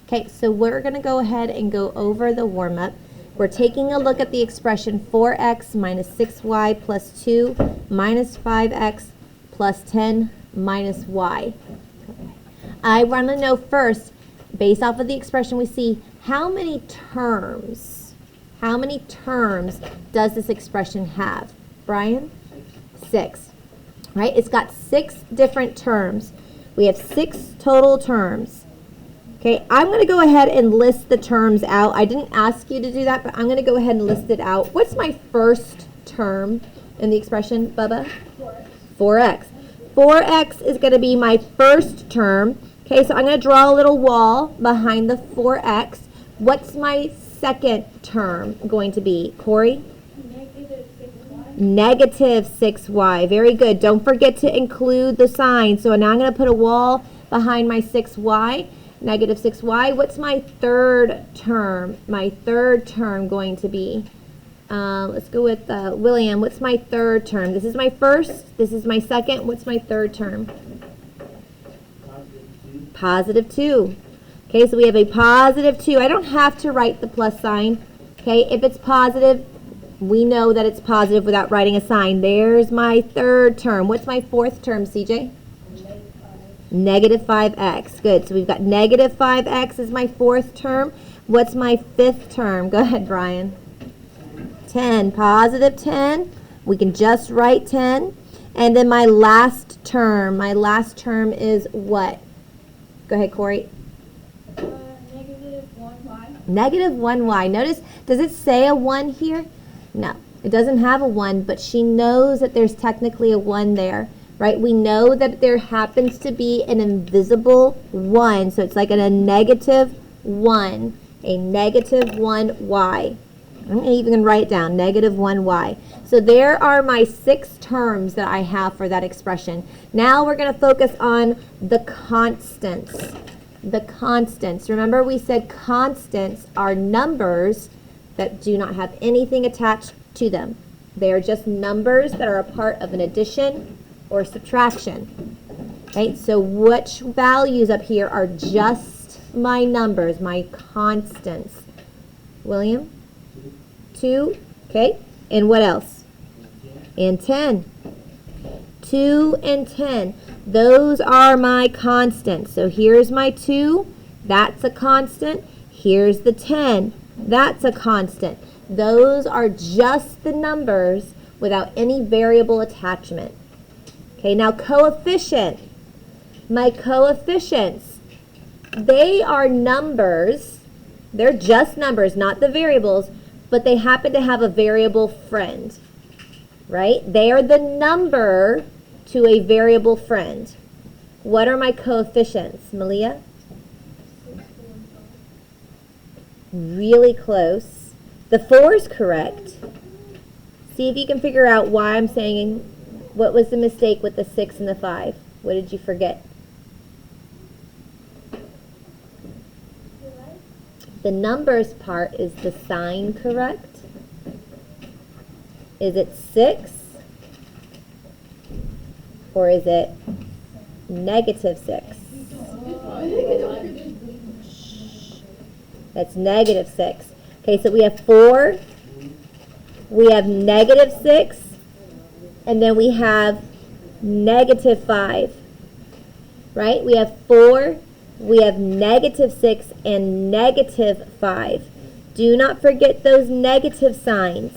Okay, so we're going to go ahead and go over the warm-up. We're taking a look at the expression 4x minus 6y plus 2 minus 5x plus 10 minus y. I want to know first, based off of the expression we see, how many terms does this expression have? Brian? 6. Right? It's got 6 different terms. We have 6 total terms. Okay, I'm going to go ahead and list the terms out. I didn't ask you to do that, but I'm going to go ahead and list it out. What's my first term in the expression, Bubba? 4x. 4x is going to be my first term. Okay, so I'm going to draw a little wall behind the 4x. What's my second term going to be? Corey? Negative 6y. Very good. Don't forget to include the sign. So now I'm going to put a wall behind my 6y. Negative 6y. What's my third term? My third term going to be? Let's go with William. What's my third term? This is my first. This is my second. What's my third term? Positive 2. Okay, so we have a positive 2. I don't have to write the plus sign. Okay, if it's positive, we know that it's positive without writing a sign. There's my third term. What's my fourth term, CJ? Negative 5x. Good. So we've got negative 5x is my fourth term. What's my fifth term? Go ahead, Brian. 10. Positive 10. We can just write 10. And then my last term. My last term is what? Go ahead, Corey. Negative 1y. Negative 1y. Notice, does it say a 1 here? No. It doesn't have a 1, but she knows that there's technically a 1 there. Right? We know that there happens to be an invisible 1. So it's like a negative 1. A negative 1y. I'm even going to write it down. Negative 1y. So there are my 6 terms that I have for that expression. Now we're going to focus on the constants. The constants. Remember we said constants are numbers that do not have anything attached to them. They are just numbers that are a part of an addition or subtraction. Right? So which values up here are just my numbers, my constants? William? 2. Okay. And what else? And 10. 2 and 10. Those are my constants. So here's my 2. That's a constant. Here's the 10. That's a constant. Those are just the numbers without any variable attachment. Okay, now coefficient. My coefficients, they are numbers. They're just numbers, not the variables, but they happen to have a variable friend, right? They are the number to a variable friend. What are my coefficients, Malia? Really close. The 4 is correct. See if you can figure out why I'm saying. What was the mistake with the 6 and the 5? What did you forget? The numbers part, is the sign correct? Is it 6? Or is it negative 6? That's negative 6. Okay, so we have 4. We have negative 6. And then we have negative 5, right? We have 4, we have negative 6, and negative 5. Do not forget those negative signs.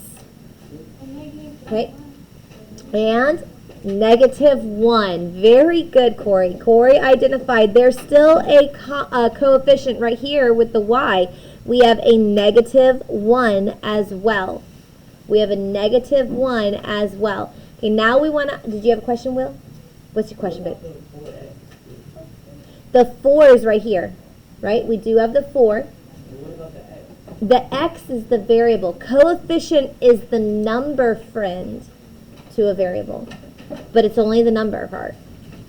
Okay? And negative 1. Very good, Corey. Corey identified. There's still a coefficient right here with the y. We have a negative 1 as well. We have a negative 1 as well. Okay, now we want to, did you have a question, Will? What's your question, babe? The 4 is right here, right? We do have the 4. The x is the variable. Coefficient is the number friend to a variable, but it's only the number part,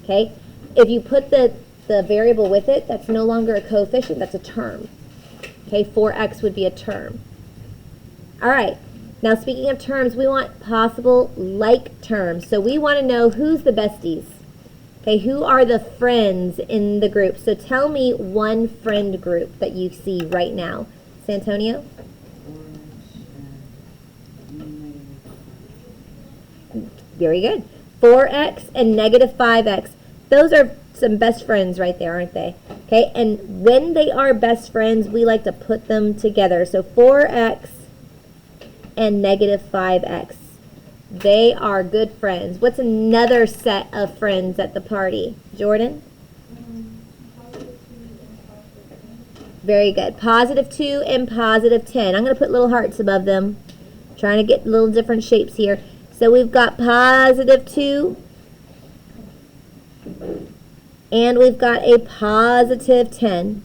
okay? If you put the variable with it, that's no longer a coefficient, that's a term. Okay, 4x would be a term. All right. Now, speaking of terms, we want possible like terms. So we want to know who's the besties. Okay, who are the friends in the group? So tell me one friend group that you see right now. Santonio? Very good. 4x and negative 5x. Those are some best friends right there, aren't they? Okay, and when they are best friends, we like to put them together. So 4x and negative 5x. They are good friends. What's another set of friends at the party? Jordan? Very good. Positive 2 and positive 10. I'm going to put little hearts above them. Trying to get little different shapes here. So we've got positive 2. And we've got a positive 10.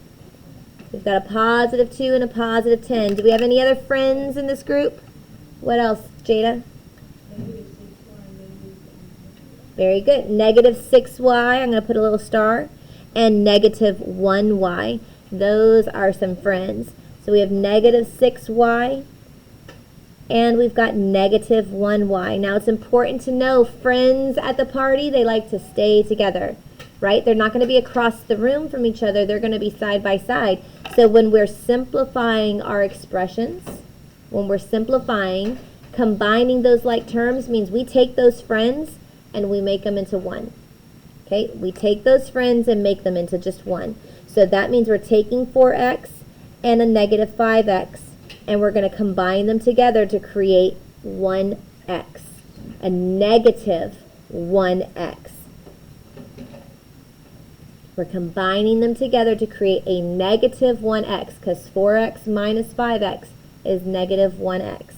We've got a positive 2 and a positive 10. Do we have any other friends in this group? What else, Jada? Very good. Negative 6y. I'm going to put a little star. And negative 1y. Those are some friends. So we have negative 6y. And we've got negative 1y. Now it's important to know friends at the party, they like to stay together, right? They're not going to be across the room from each other. They're going to be side by side. So when we're simplifying our expressions, when we're simplifying, combining those like terms means we take those friends and we make them into one. Okay, we take those friends and make them into just one. So that means we're taking 4x and a negative 5x, and we're going to combine them together to create 1x, a negative 1x. We're combining them together to create a negative 1x, because 4x minus 5x is negative 1x.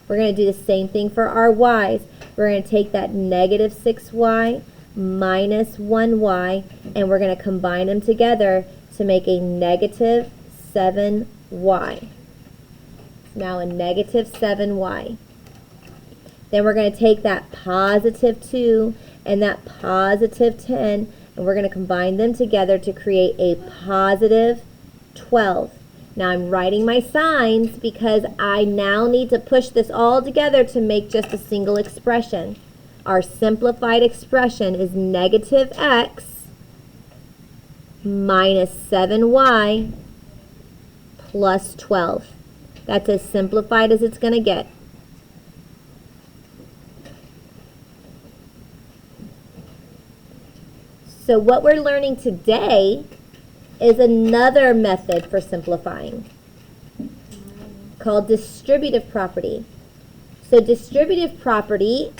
We're going to do the same thing for our y's. We're going to take that negative 6y minus 1y, and we're going to combine them together to make a negative 7y. Now a negative 7y. Then we're going to take that positive 2 and that positive 10, and we're going to combine them together to create a positive 12. Now I'm writing my signs because I now need to push this all together to make just a single expression. Our simplified expression is negative x minus 7y plus 12. That's as simplified as it's going to get. So what we're learning today is another method for simplifying called distributive property. So distributive property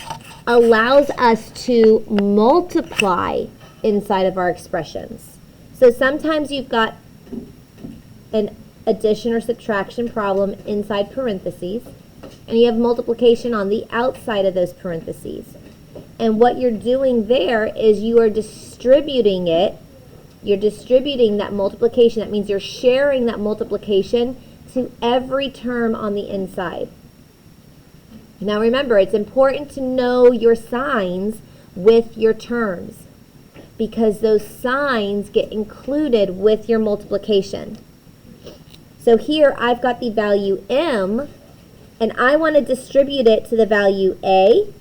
allows us to multiply inside of our expressions. So sometimes you've got an addition or subtraction problem inside parentheses, and you have multiplication on the outside of those parentheses. And what you're doing there is you are distributing it. You're distributing that multiplication. That means you're sharing that multiplication to every term on the inside. Now remember, it's important to know your signs with your terms, because those signs get included with your multiplication. So here I've got the value m, and I want to distribute it to the value a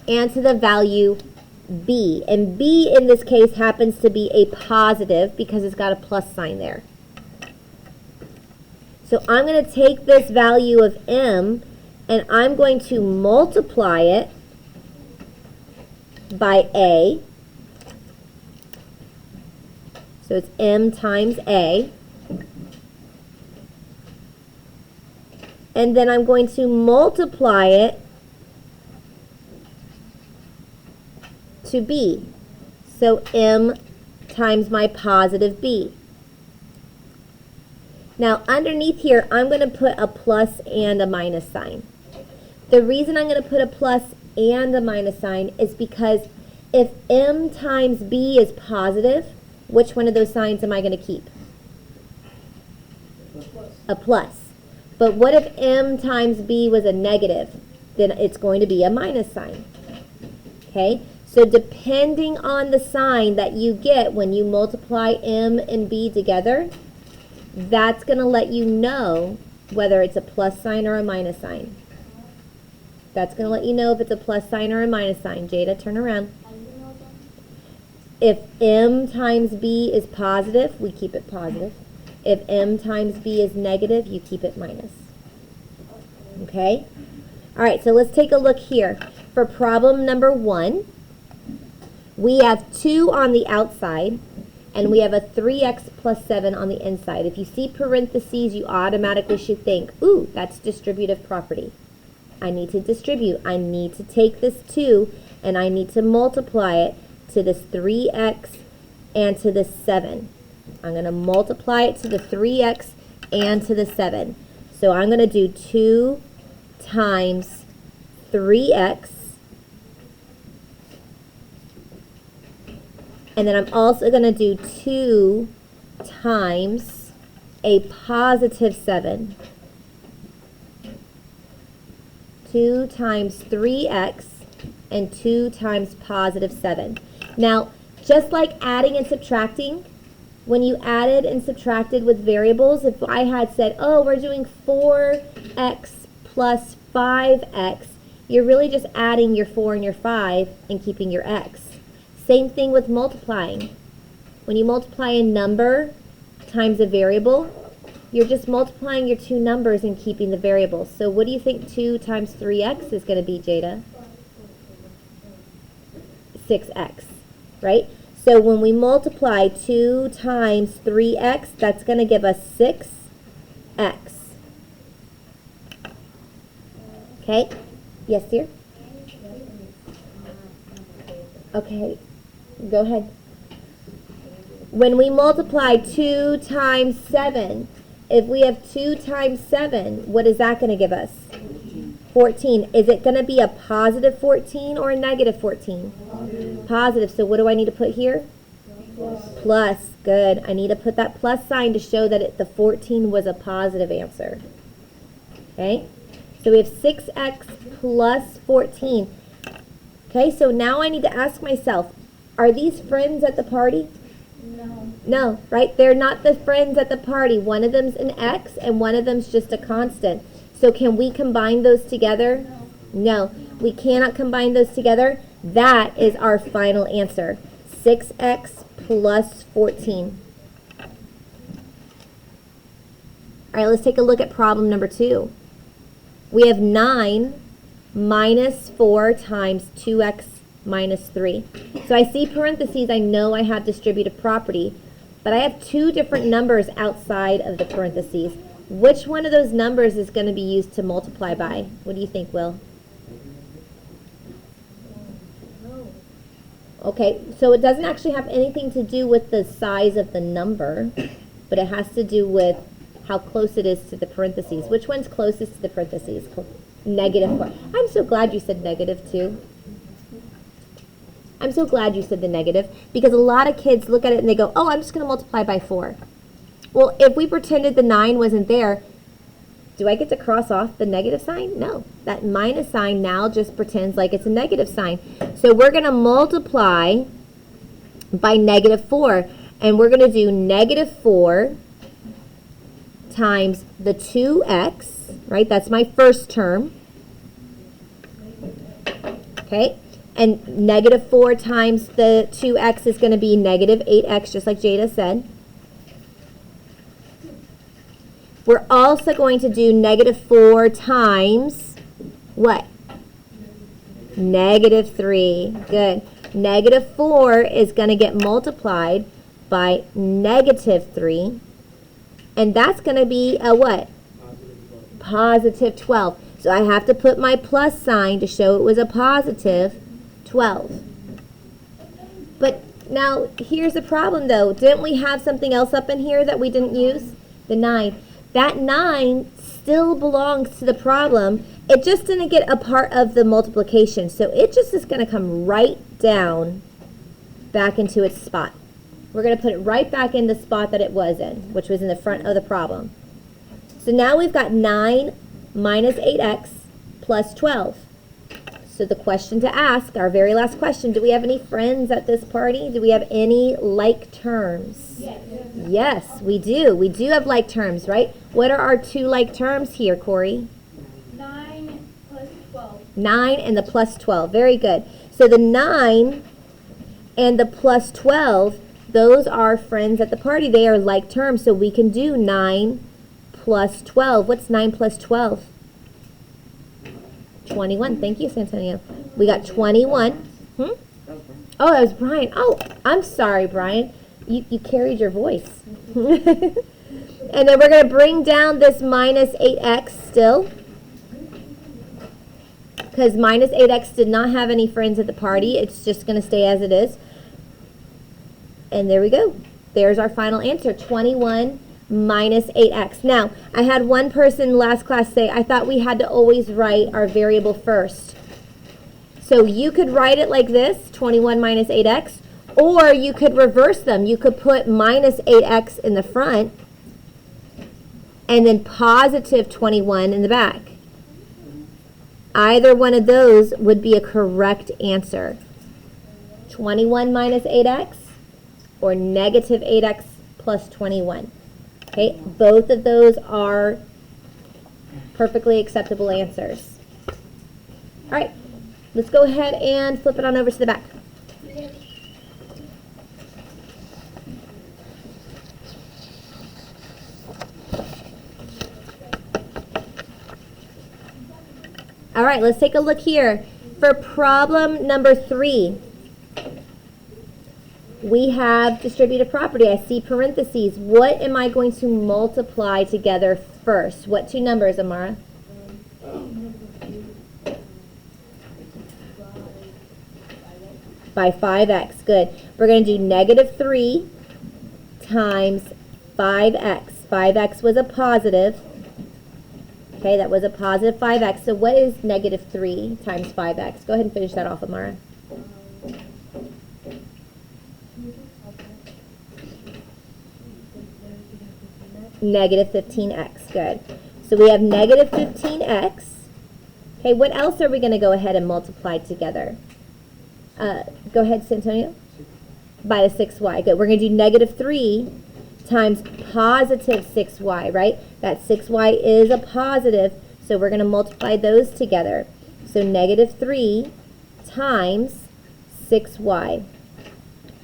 and to the value b. And b in this case happens to be a positive because it's got a plus sign there. So I'm going to take this value of m and I'm going to multiply it by a. So it's m times a. And then I'm going to multiply it to b. So m times my positive b. Now underneath here, I'm going to put a plus and a minus sign. The reason I'm going to put a plus and a minus sign is because if m times b is positive, which one of those signs am I going to keep? A plus. But what if m times b was a negative? Then it's going to be a minus sign. Okay? So depending on the sign that you get when you multiply m and b together, that's going to let you know whether it's a plus sign or a minus sign. That's going to let you know if it's a plus sign or a minus sign. Jada, turn around. Are you If m times b is positive, we keep it positive. If m times b is negative, you keep it minus. Okay? All right, so let's take a look here. For problem number 1, we have 2 on the outside, and we have a 3x plus 7 on the inside. If you see parentheses, you automatically should think, ooh, that's distributive property. I need to distribute. I need to take this 2, and I need to multiply it to this 3x and to this 7. I'm going to multiply it to the 3x and to the 7. So I'm going to do 2 times 3x, and then I'm also going to do 2 times a positive 7. 2 times 3x and 2 times positive 7. Now, just like adding and subtracting, when you added and subtracted with variables, if I had said, oh, we're doing 4x plus 5x, you're really just adding your 4 and your 5 and keeping your x. Same thing with multiplying. When you multiply a number times a variable, you're just multiplying your 2 numbers and keeping the variable. So what do you think 2 times 3x is going to be, Jada? 6x, right? So when we multiply 2 times 3x, that's going to give us 6x. Okay? Yes, dear? Okay, go ahead. When we multiply 2 times 7, if we have 2 times 7, what is that going to give us? 14. Is it going to be a positive 14 or a negative 14? Positive. So what do I need to put here? Plus. Good. I need to put that plus sign to show that the 14 was a positive answer. Okay? So we have 6x plus 14. Okay, so now I need to ask myself, are these friends at the party? No. No, right? They're not the friends at the party. One of them's an x and one of them's just a constant. So can we combine those together? No, we cannot combine those together. That is our final answer. 6x plus 14. All right, let's take a look at problem number 2. We have 9 minus 4 times 2x minus 3. So I see parentheses. I know I have distributive property, but I have 2 different numbers outside of the parentheses. Which one of those numbers is going to be used to multiply by? What do you think, Will? Okay, so it doesn't actually have anything to do with the size of the number, but it has to do with how close it is to the parentheses. Which one's closest to the parentheses? Negative 4. I'm so glad you said negative too. I'm so glad you said the negative, because a lot of kids look at it and they go, oh, I'm just going to multiply by 4. Well, if we pretended the 9 wasn't there, do I get to cross off the negative sign? No. That minus sign now just pretends like it's a negative sign. So we're going to multiply by negative 4. And we're going to do negative 4 times the 2x, right? That's my first term. Okay. And negative 4 times the 2x is going to be negative 8x, just like Jada said. We're also going to do negative 4 times what? Negative 3. Good. Negative 4 is going to get multiplied by negative 3. And that's going to be a what? Positive 12. So I have to put my plus sign to show it was a positive 12. But now, here's the problem though. Didn't we have something else up in here that we didn't use? The 9. That 9 still belongs to the problem. It just didn't get a part of the multiplication. So it just is going to come right down back into its spot. We're going to put it right back in the spot that it was in, which was in the front of the problem. So now we've got 9 minus 8x plus 12. So the question to ask, our very last question, do we have any friends at this party? Do we have any like terms? Yes. Yes, we do. We do have like terms, right? What are our 2 like terms here, Corey? 9 plus 12. 9 and the plus 12. Very good. So the 9 And the plus 12, those are friends at the party. They are like terms, so we can do 9 plus 12. What's 9 plus 12? 21. Thank you, Santonio. We got 21. Oh, that was Brian. Oh, I'm sorry, Brian. You carried your voice. And then we're going to bring down this minus 8x still, because minus 8x did not have any friends at the party. It's just going to stay as it is. And there we go. There's our final answer, 21 minus 8x. Now, I had one person last class say, I thought we had to always write our variable first. So you could write it like this, 21 minus 8x, or you could reverse them. You could put minus 8x in the front and then positive 21 in the back. Either one of those would be a correct answer. 21 minus 8x or negative 8x plus 21. Okay, both of those are perfectly acceptable answers. All right, let's go ahead and flip it on over to the back. All right, let's take a look here. For problem number 3, we have distributive property. I see parentheses. What am I going to multiply together first? What two numbers, Amara? By 5x. Good. We're going to do negative 3 times 5x. 5x was a positive. Okay, that was a positive 5x. So what is negative 3 times 5x? Go ahead and finish that off, Amara. Negative 15x. Good. So we have negative 15x. Okay, what else are we going to go ahead and multiply together? Go ahead, Santonio. By the 6y. Good. We're going to do negative 3 times positive 6y, right? That 6y is a positive, so we're going to multiply those together. So negative 3 times 6y.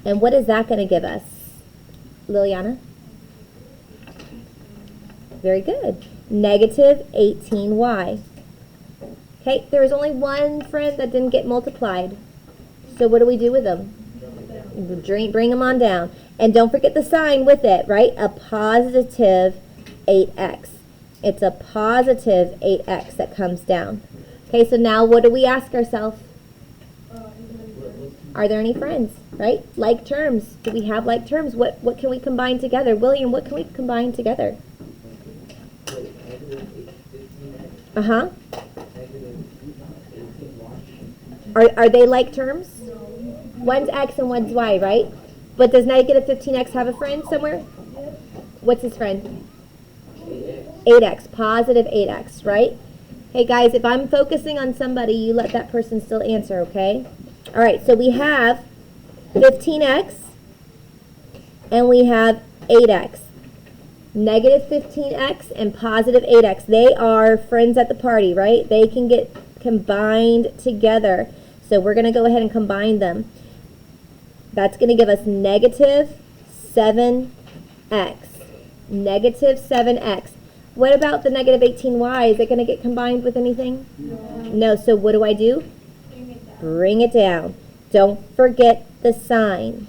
And what is that going to give us, Liliana? Very good. Negative 18y. Okay, there was only one friend that didn't get multiplied. So what do we do with them? Bring them on down. And don't forget the sign with it, right? A positive 8x. It's a positive 8x that comes down. Okay, so now what do we ask ourselves? Are there any friends, right? Like terms. Do we have like terms? What can we combine together? William, what can we combine together? Uh-huh. Are they like terms? One's x and one's y, right? But does negative 15x have a friend somewhere? What's his friend? 8x, positive 8x, right? Hey guys, if I'm focusing on somebody, you let that person still answer, okay? All right, so we have 15x and we have 8x. Negative 15x and positive 8x. They are friends at the party, right? They can get combined together. So we're going to go ahead and combine them. That's going to give us negative 7x. Negative 7x. What about the negative 18y? Is it going to get combined with anything? No. So what do I do? Bring it down. Don't forget the sign.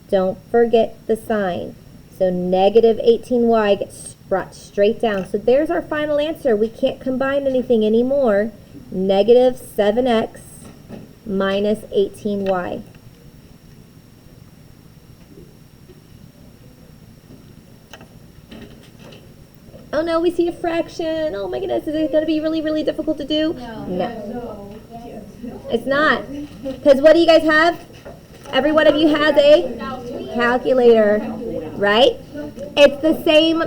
Don't forget the sign. So negative 18y gets brought straight down. So there's our final answer. We can't combine anything anymore. Negative 7x minus 18y. Oh no, we see a fraction. Oh my goodness, is it going to be really, really difficult to do? No. It's not. Because what do you guys have? Every one of you has a calculator, right? It's the same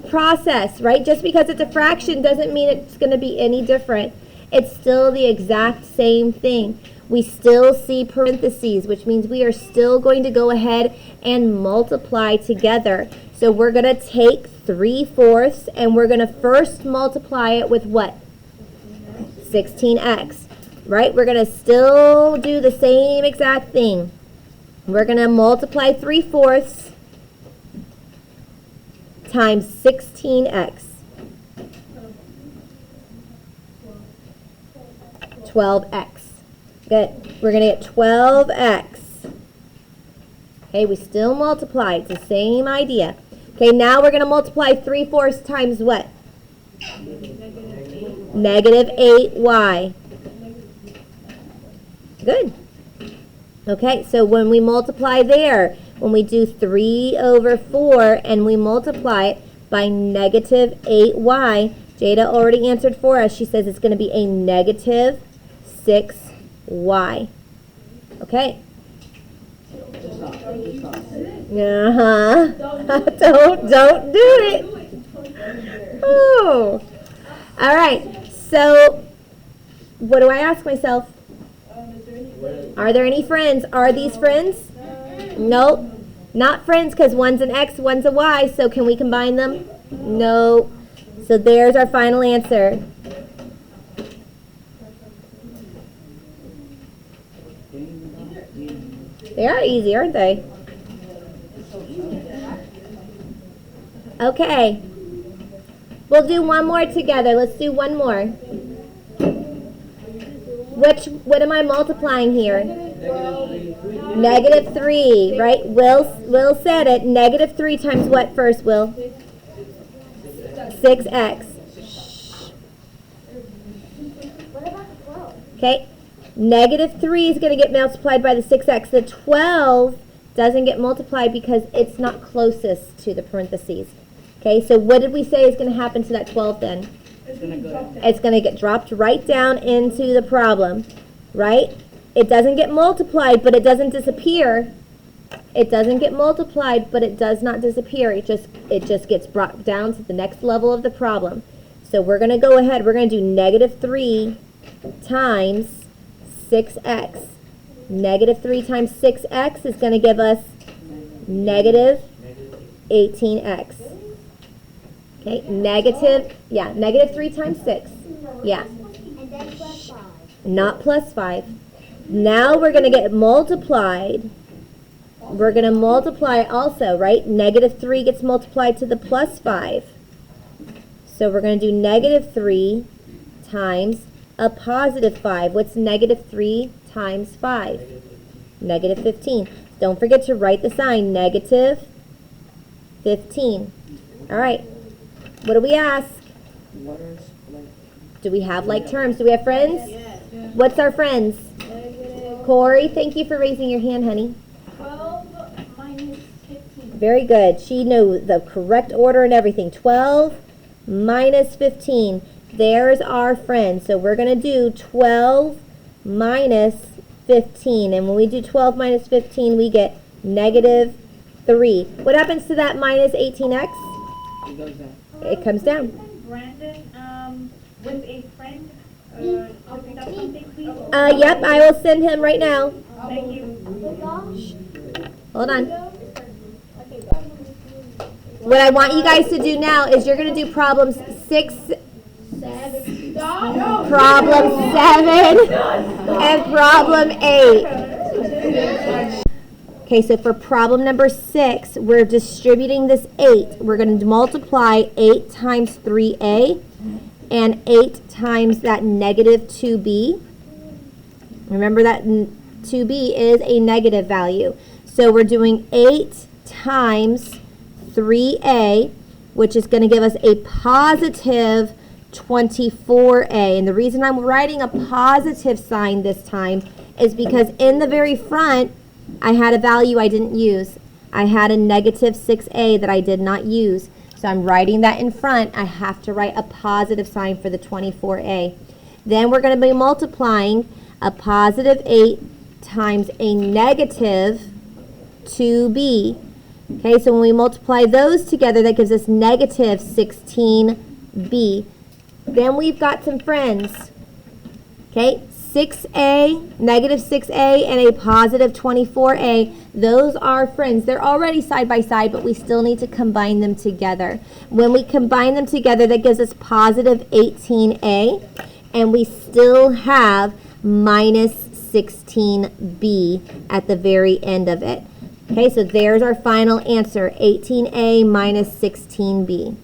process, right? Just because it's a fraction doesn't mean it's going to be any different. It's still the exact same thing. We still see parentheses, which means we are still going to go ahead and multiply together. So we're going to take 3/4 and we're going to first multiply it with what? 16x, right? We're going to still do the same exact thing. We're going to multiply 3/4 times 16x. 12x. Good. We're going to get 12x. Okay, we still multiply. It's the same idea. Okay, now we're going to multiply 3/4 times what? Negative 8y. Good. Okay, so when we multiply there, when we do 3/4 and we multiply it by negative 8y, Jada already answered for us. She says it's going to be a negative 6y. Okay. Don't do it. Oh. All right. So, what do I ask myself? Are there any friends? Are these friends? Nope. Not friends because one's an X, one's a Y. So can we combine them? No. So there's our final answer. They are easy, aren't they? Okay. We'll do one more together. Let's do one more. What am I multiplying here? Negative 3, right? Will said it. Negative 3 times what first, Will? 6x. Okay. Negative 3 is going to get multiplied by the 6x. The 12 doesn't get multiplied because it's not closest to the parentheses. Okay, so what did we say is going to happen to that 12 then? It's going to get dropped right down into the problem, right? It doesn't get multiplied, but it doesn't disappear. It doesn't get multiplied, but it does not disappear. It just gets brought down to the next level of the problem. So we're going to go ahead. We're going to do negative 3 times 6x. Negative 3 times 6x is going to give us negative 18x. Okay, negative 3 times 6. Yeah. And then plus 5. Not plus 5. Now we're going to get multiplied. We're going to multiply also, right? Negative 3 gets multiplied to the plus 5. So we're going to do negative 3 times a positive 5. What's negative 3 times 5? Negative 15. Don't forget to write the sign, negative 15. All right. What do we ask? Do we have like terms? Do we have friends? What's our friends? Corey, thank you for raising your hand, honey. 12 minus 15. Very good. She knew the correct order and everything. 12 minus 15. There's our friend. So we're going to do 12 minus 15. And when we do 12 minus 15, we get negative 3. What happens to that minus 18x? It goes down. It comes down. Brandon, with a friend, to pick up something, please. Yep, I will send him right now. Thank you. Hold on. What I want you guys to do now is you're going to do problems 6, problem 7, and problem 8. Okay, so for problem number 6, we're distributing this 8. We're going to multiply 8 times 3a and 8 times that negative 2b. Remember that 2b is a negative value. So we're doing 8 times 3a, which is going to give us a positive 24a. And the reason I'm writing a positive sign this time is because in the very front, I had a value I didn't use. I had a negative 6a that I did not use. So I'm writing that in front. I have to write a positive sign for the 24a. Then we're going to be multiplying a positive 8 times a negative 2b. Okay, so when we multiply those together, that gives us negative 16b. Then we've got some friends. Okay, 6a, negative 6a, and a positive 24a. Those are friends. They're already side by side, but we still need to combine them together. When we combine them together, that gives us positive 18a, and we still have minus 16b at the very end of it. Okay, so there's our final answer, 18a minus 16b.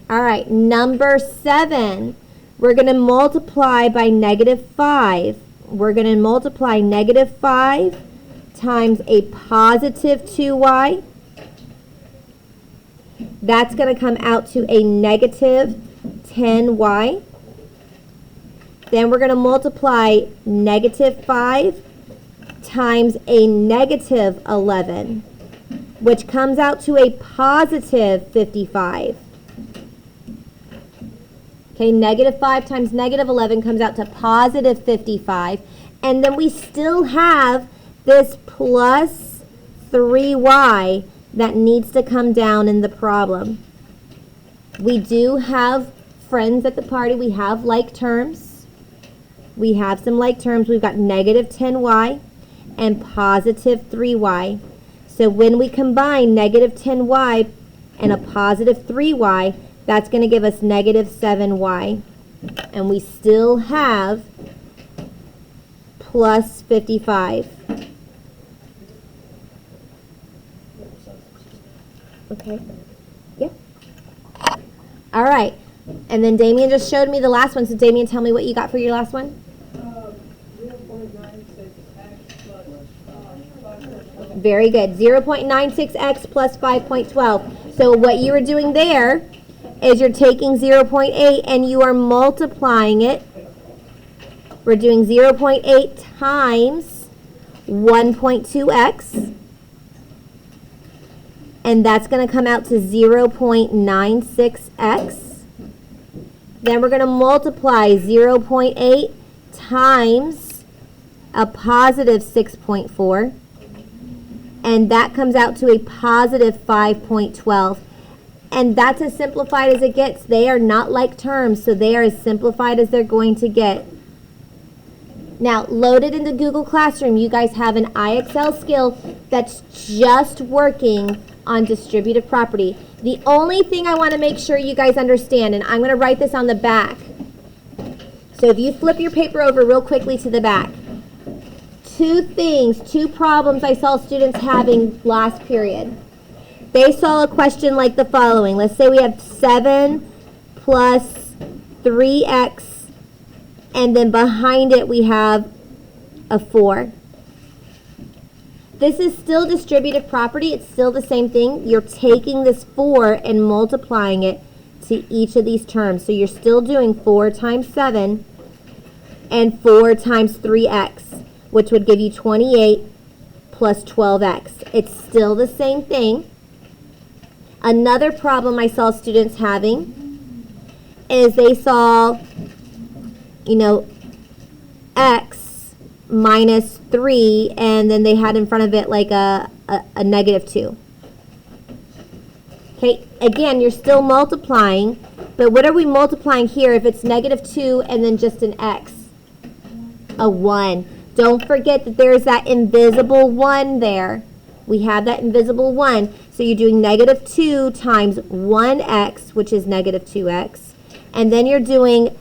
All right, number 7, we're going to multiply by -5. We're going to multiply -5 times a positive 2y. That's going to come out to a negative 10y. Then we're going to multiply -5 times a negative 11, which comes out to a positive 55. Okay, -5 times -11 comes out to positive 55. And then we still have this plus 3y that needs to come down in the problem. We do have friends at the party. We have like terms. We have some like terms. We've got negative 10y and positive 3y. So when we combine negative 10y and a positive 3y, that's going to give us negative 7y. And we still have plus 55. Okay. Yeah. All right. And then Damien just showed me the last one. So Damien, tell me what you got for your last one. 0.96x plus 5.12. Very good. 0.96x plus 5.12. So what you were doing there is you're taking 0.8 and you are multiplying it. We're doing 0.8 times 1.2x. And that's going to come out to 0.96x. Then we're going to multiply 0.8 times a positive 6.4. And that comes out to a positive 5.12. And that's as simplified as it gets. They are not like terms, so they are as simplified as they're going to get. Now, loaded into Google Classroom, you guys have an IXL skill that's just working on distributive property. The only thing I want to make sure you guys understand, and I'm going to write this on the back. So if you flip your paper over real quickly to the back, two problems I saw students having last period. They saw a question like the following. Let's say we have 7 plus 3x, and then behind it we have a 4. This is still distributive property. It's still the same thing. You're taking this 4 and multiplying it to each of these terms. So you're still doing 4 times 7 and 4 times 3x, which would give you 28 plus 12x. It's still the same thing. Another problem I saw students having is they saw, x minus 3, and then they had in front of it like a negative 2. Okay, again, you're still multiplying, but what are we multiplying here if it's negative 2 and then just an x? A 1. Don't forget that there's that invisible 1 there. We have that invisible 1. So you're doing negative 2 times 1x, which is negative 2x. And then you're doing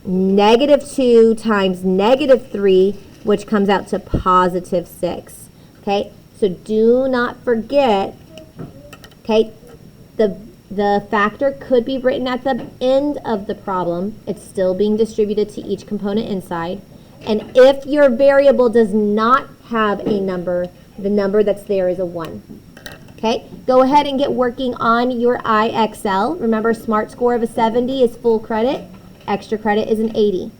negative 2 times negative 3, which comes out to positive 6. Okay, so do not forget, okay, the factor could be written at the end of the problem. It's still being distributed to each component inside. And if your variable does not have a number, the number that's there is a 1. Okay, go ahead and get working on your IXL. Remember, SMART score of a 70 is full credit. Extra credit is an 80.